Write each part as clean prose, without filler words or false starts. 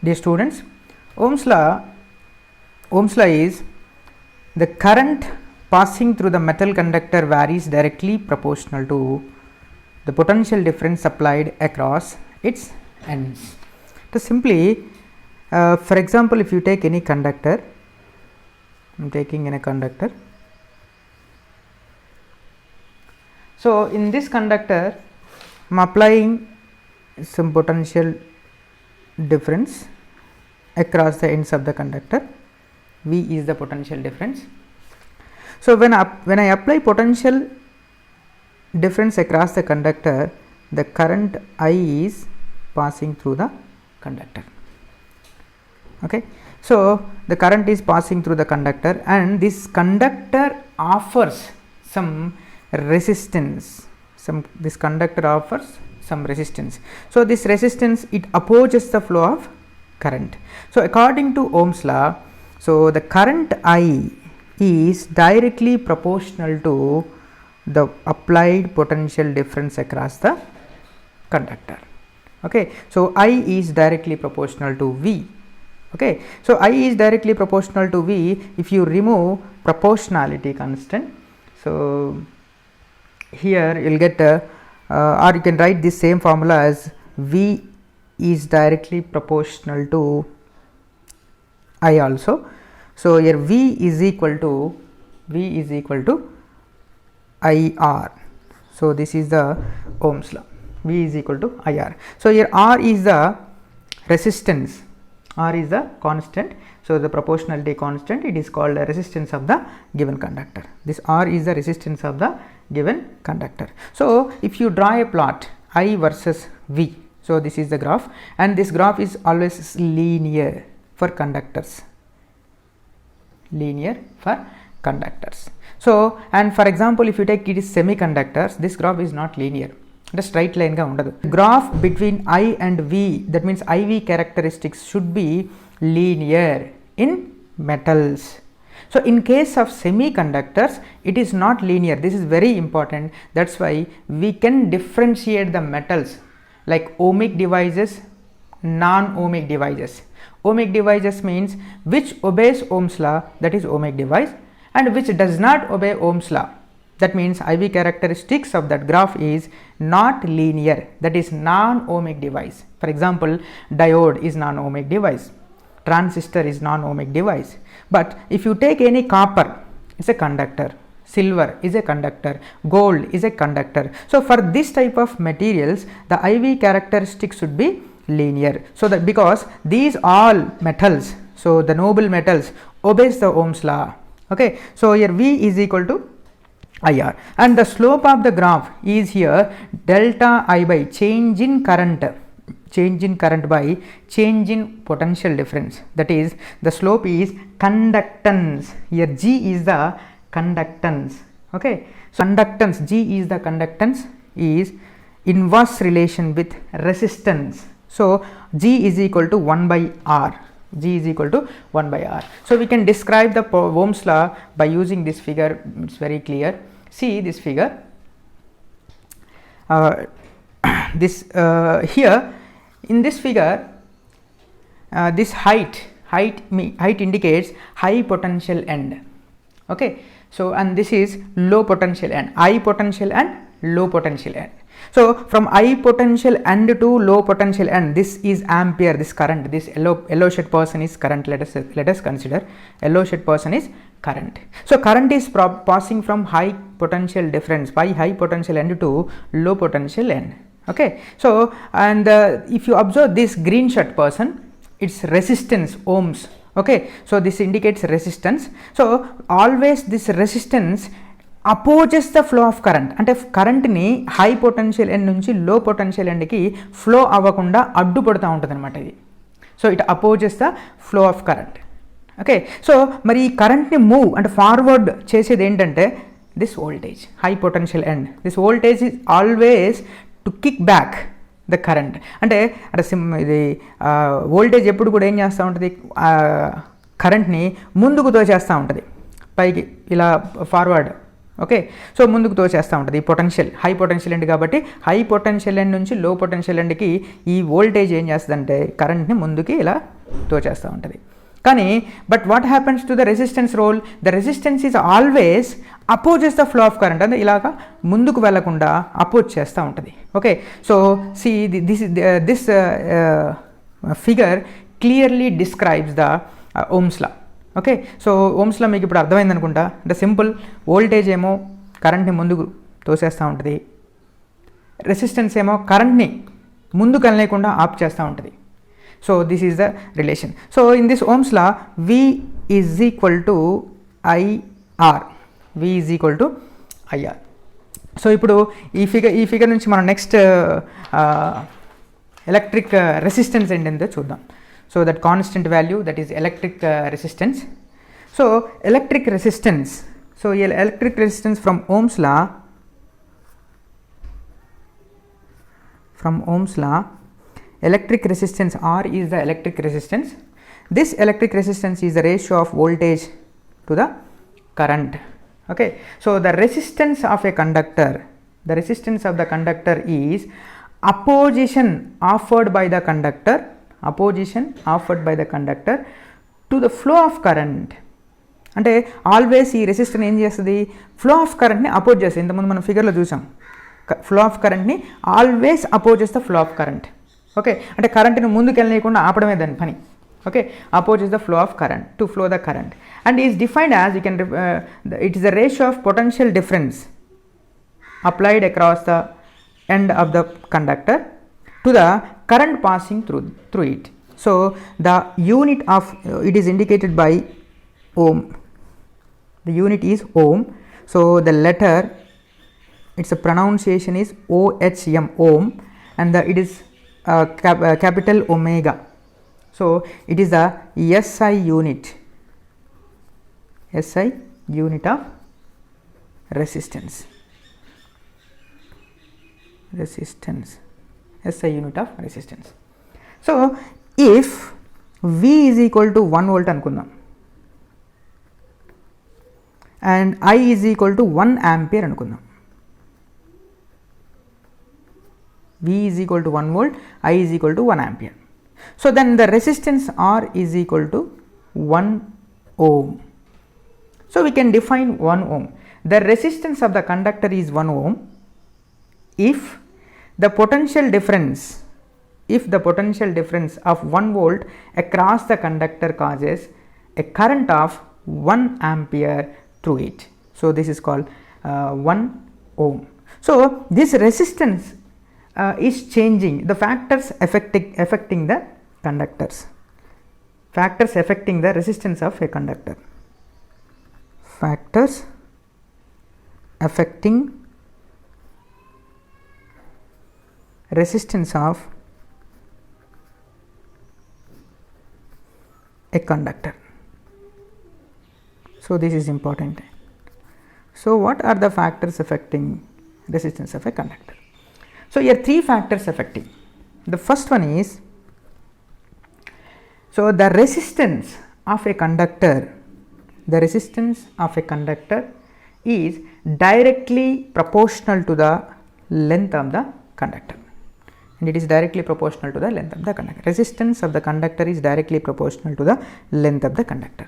Dear students, Ohm's law is the current passing through the metal conductor varies directly proportional to the potential difference applied across its ends. So simply, for example, if you take any conductor, I am taking in a conductor. So in this conductor, I am applying some potential difference across the ends of the conductor. V is the potential difference. So when I apply potential difference across the conductor, the current I is passing through the conductor. Okay, so the current is passing through the conductor, and this conductor offers some resistance. This conductor offers some resistance. So this resistance, it opposes the flow of current. So according to Ohm's law, so the current I is directly proportional to the applied potential difference across the conductor. Okay, so I is directly proportional to V. Okay, so I is directly proportional to V if you remove proportionality constant. So here you will get or you can write this same formula as V is directly proportional to I also. So here V is equal to IR. So this is the Ohm's law. V is equal to IR. So here R is the resistance, R is the constant. So the proportionality constant, it is called the resistance of the given conductor. This R is the resistance of the given conductor. So if you draw a plot I versus V, so this is the graph, and this graph is always linear for conductors. So and for example, if you take it is semiconductors, this graph is not linear. The straight line ga undadu. Graph between I and V, that means IV characteristics should be linear in metals. So in case of semiconductors, it is not linear. This is very important. That's why we can differentiate the metals like ohmic devices, non-ohmic devices. Ohmic devices means which obeys Ohm's law, that is ohmic device, and which does not obey Ohm's law. That means IV characteristics of that graph is not linear, that is non-ohmic device. For example, diode is non-ohmic device, transistor is non-ohmic device. But if you take any copper, it's a conductor, silver is a conductor, gold is a conductor. So for this type of materials, the IV characteristics should be linear. So that because these all metals, so the noble metals obeys the Ohm's law. Okay, so here V is equal to IR, and the slope of the graph is here delta I by change in current by change in potential difference. That is, the slope is conductance. Here G is the conductance. Okay, so conductance, G is the conductance, is inverse relation with resistance. So G is equal to 1 by R. G is equal to 1 by R. So we can describe the Ohm's law by using this figure. It's very clear. See this figure. Here in this figure, this height indicates high potential end. Okay, so and this is low potential end, high potential and low potential end. So from high potential end to low potential end, this is ampere, this current, this yellow shade portion is current. Let us consider yellow shade portion is current. So current is passing from high potential difference by high potential end to low potential end. Okay, so and if you observe this green shade portion, its resistance ohms. Okay, so this indicates resistance. So always this resistance opposes the flow of current. అంటే current ని high potential end నుంచి లో potential end కి flow అవ్వకుండా అడ్డుపడుతూ ఉంటుంది అనమాట ఇది. So it opposes the flow of current. Okay, so మరి ఈ కరెంట్ని మూవ్ అంటే ఫార్వర్డ్ చేసేది ఏంటంటే this voltage, high potential end. This voltage is always to kick back the current. అంటే ఇది వోల్టేజ్ ఎప్పుడు కూడా ఏం చేస్తూ ఉంటుంది, కరెంట్ని ముందుకు తోచేస్తూ ఉంటుంది, పైకి ఇలా ఫార్వర్డ్ ఓకే, సో ముందుకు తోచేస్తూ ఉంటుంది ఈ పొటెన్షియల్, హై పొటెన్షియల్ ఎండ్ కాబట్టి హై పొటెన్షియల్ ఎండ్ నుంచి లో పొటెన్షియల్ ఎండ్కి ఈ వోల్టేజ్ ఏం చేస్తుందంటే కరెంట్ని ముందుకి ఇలా తోచేస్తూ ఉంటుంది. కానీ but what happens to the resistance role? The resistance is always opposes the flow of current, అంటే ఇలాగా ముందుకు వెళ్లకుండా అపోజ్ చేస్తూ ఉంటుంది. Okay, so see this figure clearly describes the Ohm's law. Okay, so Ohm's law మీకు ఇప్పుడు అర్థమైంది అనుకుంటా. అంటే సింపుల్, వోల్టేజ్ ఏమో కరెంట్ని ముందుకు తోసేస్తూ ఉంటుంది, రెసిస్టెన్స్ ఏమో కరెంట్ని ముందుకు వెళ్ళలేకుండా ఆప్ చేస్తూ ఉంటుంది. So this is the relation. So in this Ohm's law V is equal to IR, V is equal to IR. So ఇప్పుడు ఈ ఫిగర్ నుంచి మనం నెక్స్ట్ ఎలక్ట్రిక్ రెసిస్టెన్స్ ఏంటంటే చూద్దాం. So that constant value, that is electric resistance. So electric resistance, so electric resistance from Ohm's law, electric resistance R is the electric resistance. This electric resistance is the ratio of voltage to the current. Okay, so the resistance of a conductor, the resistance of the conductor is opposition offered by the conductor to the flow of current. అంటే always ఈ resistor ఏం చేస్తుంది? Flow of కరెంట్ని oppose చేస్తుంది. ఇంతకుముందు మనం ఫిగర్లో చూసాం, flow of కరెంట్ని ఆల్వేస్ అపోజ్ చేస్తే ఫ్లో ఆఫ్ కరెంట్. ఓకే, అంటే కరెంట్ని ముందుకు వెళ్ళకుండా ఆపడమే దాని పని. Okay, oppose the flow of current to flow the current and is defined as you can it is the ratio of potential difference applied across the end of the conductor to the current passing through it. So the unit of it is indicated by ohm. The unit is ohm. So the letter, its pronunciation is OHM, ohm, and it is capital omega. So it is the SI unit of resistance. SI unit of resistance. So if V is equal to 1 volt అనుకుందాం and I is equal to 1 ampere అనుకుందాం. V is equal to 1 volt, I is equal to 1 ampere. So then the resistance R is equal to 1 ohm. So we can define 1 ohm. The resistance of the conductor is 1 ohm if the potential difference of 1 volt across the conductor causes a current of 1 ampere through it. So this is called 1 ohm. So this resistance is changing. The factors affecting the conductors, factors affecting the resistance of a conductor, factors affecting resistance of a conductor. So this is important. So what are the factors affecting resistance of a conductor? So here 3 factors affecting. The first one is, so the resistance of a conductor is directly proportional to the length of the conductor. And it is directly proportional to the length of the conductor. Resistance of the conductor is directly proportional to the length of the conductor.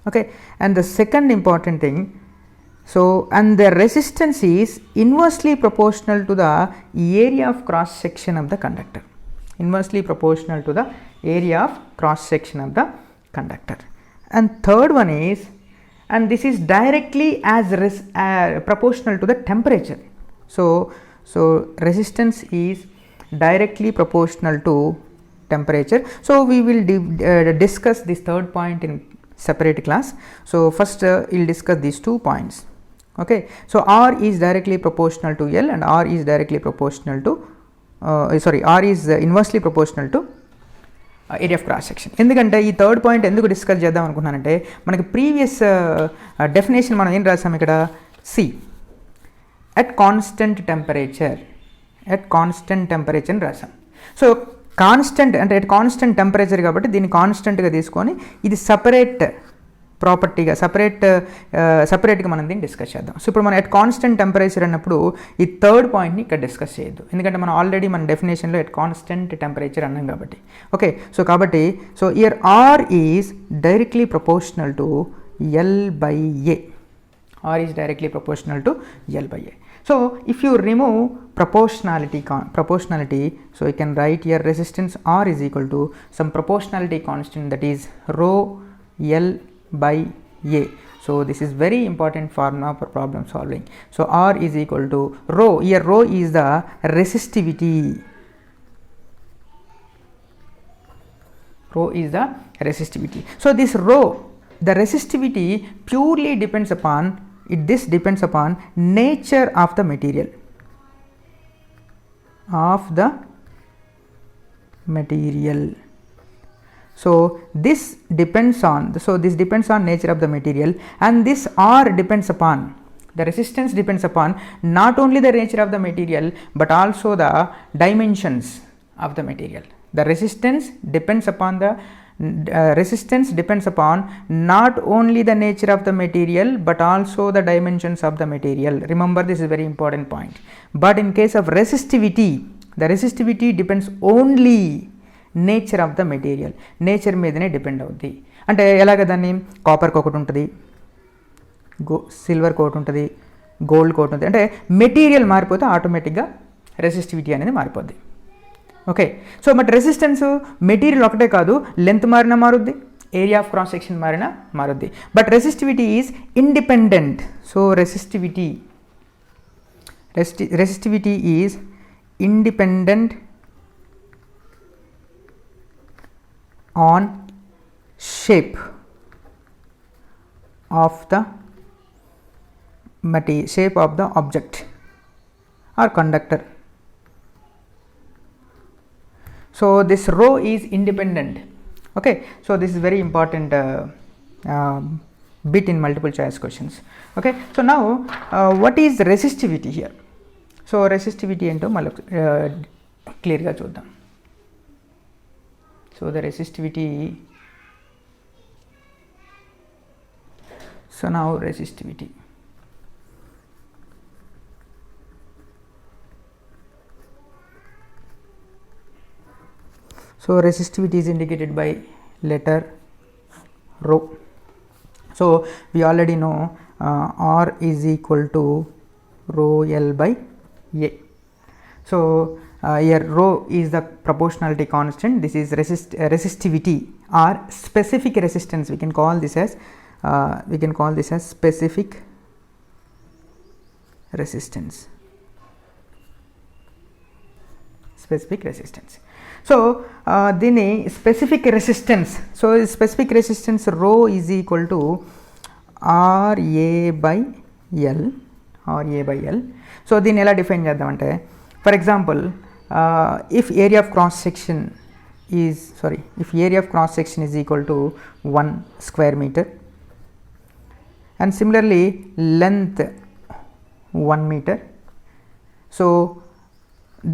Okay, and the second important thing, so and the resistance is inversely proportional to the area of cross section of the conductor. Inversely proportional to the area of cross section of the conductor. And third one is, and this is directly as proportional to the temperature. So resistance is directly proportional to temperature. So we will discuss this third point in separate class. So first we'll discuss these 2 points. Okay, so R is directly proportional to L and R is directly proportional to R is inversely proportional to area of cross section. ఎందుకంటే ఈ third point ఎందుకు discuss చేద్దాం అనుకున్నానంటే, మనకి previous definition మనం ఏం రాసాం ఇక్కడ, see at constant temperature అని రాసాం. సో కాన్స్టెంట్ అంటే అట్ కాన్స్టెంట్ టెంపరేచర్ కాబట్టి దీన్ని కాన్స్టెంట్గా తీసుకొని ఇది సపరేట్ ప్రాపర్టీగా సపరేట్గా మనం దీన్ని డిస్కస్ చేద్దాం. సో ఇప్పుడు మనం ఎట్ కాన్స్టెంట్ టెంపరేచర్ అన్నప్పుడు ఈ థర్డ్ పాయింట్ని ఇక్కడ డిస్కస్ చేయొద్దు, ఎందుకంటే మనం ఆల్రెడీ మన డెఫినేషన్లో ఎట్ కాన్స్టెంట్ టెంపరేచర్ అన్నాం కాబట్టి. ఓకే, సో కాబట్టి so year are is directly proportional to L/A. R is directly proportional to L/A. So if you remove proportionality, so you can write here resistance R is equal to some proportionality constant, that is rho L/A. So this is very important formula for problem solving. So R is equal to rho, here rho is the resistivity. Rho is the resistivity. So this rho, the resistivity purely depends upon this depends upon nature of the material, so this depends on nature of the material, and this R depends upon, the resistance depends upon not only the nature of the material but also the dimensions of the material. The resistance depends upon not only the nature of the material but also the dimensions of the material. Remember, this is a very important point. But in case of resistivity, the resistivity depends only nature of the material. Nature మీదనే depend అవుద్ది. అంటే ఎలాగ దాన్ని కాపర్కి ఒకటి ఉంటుంది, సిల్వర్కి ఒకటి ఉంటుంది, గోల్డ్కి ఒకటి ఉంటుంది. అంటే మెటీరియల్ మారిపోతే ఆటోమేటిక్గా రెసిస్టివిటీ అనేది మారిపోద్ది. Okay, so but resistance material ఒకటే కాదు, లెంత్ మారినా మారుద్ది, ఏరియా ఆఫ్ క్రాస్ సెక్షన్ మారినా మారుద్ది. But resistivity is independent. So resistivity is independent on shape of the object or conductor. So this rho is independent. Okay, so this is very important bit in multiple choice questions. Okay, so now what is resistivity here? So resistivity ento mallu clear ga chuddam. So the resistivity, so now resistivity, so resistivity is indicated by letter rho. So we already know R is equal to rho L/A. So here rho is the proportionality constant, this is resistivity or specific resistance. We can call this as specific resistance. So దీని specific resistance, so specific resistance rho is equal to RA/L. సో దీన్ని ఎలా define చేద్దామంటే, for example if area of cross section is equal to 1 square meter and similarly length 1 meter, so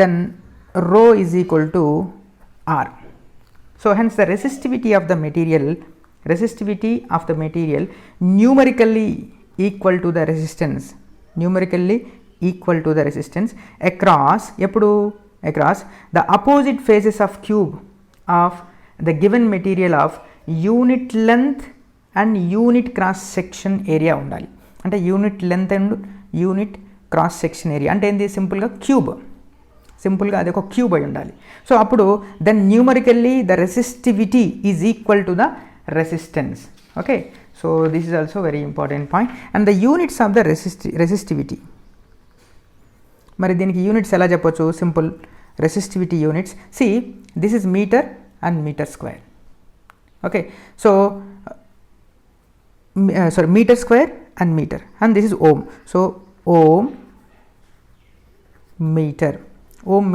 then rho is equal to R. So hence the resistivity of the material numerically equal to the resistance across the opposite faces of cube of the given material of unit length and unit cross section area ఉండాలి. అంటే unit length and unit cross section area అంటే ఏంటి, సింపుల్గా అది ఒక cube అయి ఉండాలి. So అప్పుడు then numerically the resistivity is equal to the resistance. Okay, so this is also very important point. And the units of the resistivity, మరి దీనికి యూనిట్స్ ఎలా చెప్పొచ్చు, simple resistivity units. See this is metre and metre square. Okay, so metre square and metre, and this is ohm. So ohm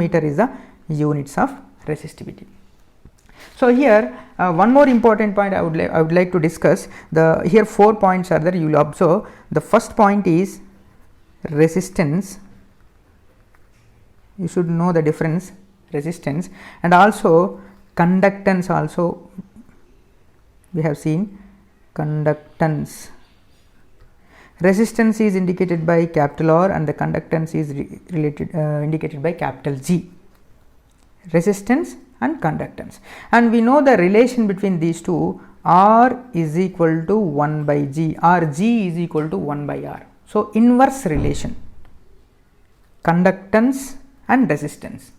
meter is the units of resistivity. So here one more important point I would like to discuss. Here 4 points are there, you will observe. The first point is resistance. You should know the difference, resistance, and also conductance also we have seen. conductance. Resistance is indicated by capital R and the conductance is indicated by capital G. Resistance and conductance, and we know the relation between these two, R is equal to 1 by G or G is equal to 1 by R. So, inverse relation, conductance and resistance.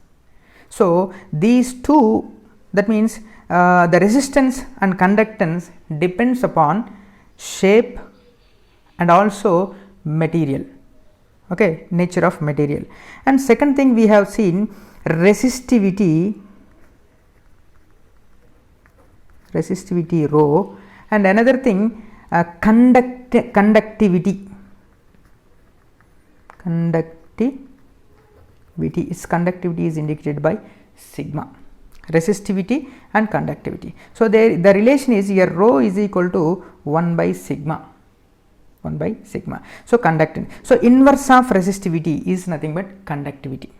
So, these two, that means the resistance and conductance depends upon shape and also material, okay, nature of material. And second thing we have seen, resistivity rho, and another thing conductivity its conductivity is indicated by sigma, resistivity and conductivity. So, the relation is here, rho is equal to 1 by sigma. So, conductance. So, inverse of resistivity is nothing but conductivity.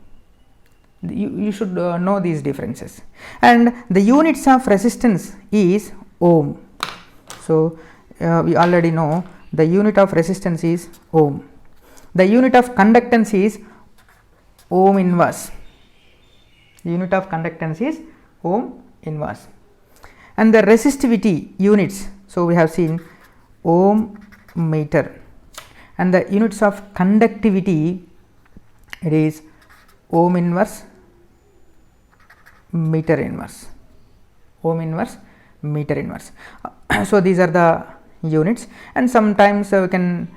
You should know these differences, and the units of resistance is ohm. So, we already know the unit of resistance is ohm. The unit of conductance is ohm inverse. The unit of conductance is ohm inverse, and the resistivity units. So, we have seen ohm meter, and the units of conductivity, it is ohm inverse meter inverse, ohm inverse meter inverse. So, these are the units, and sometimes we can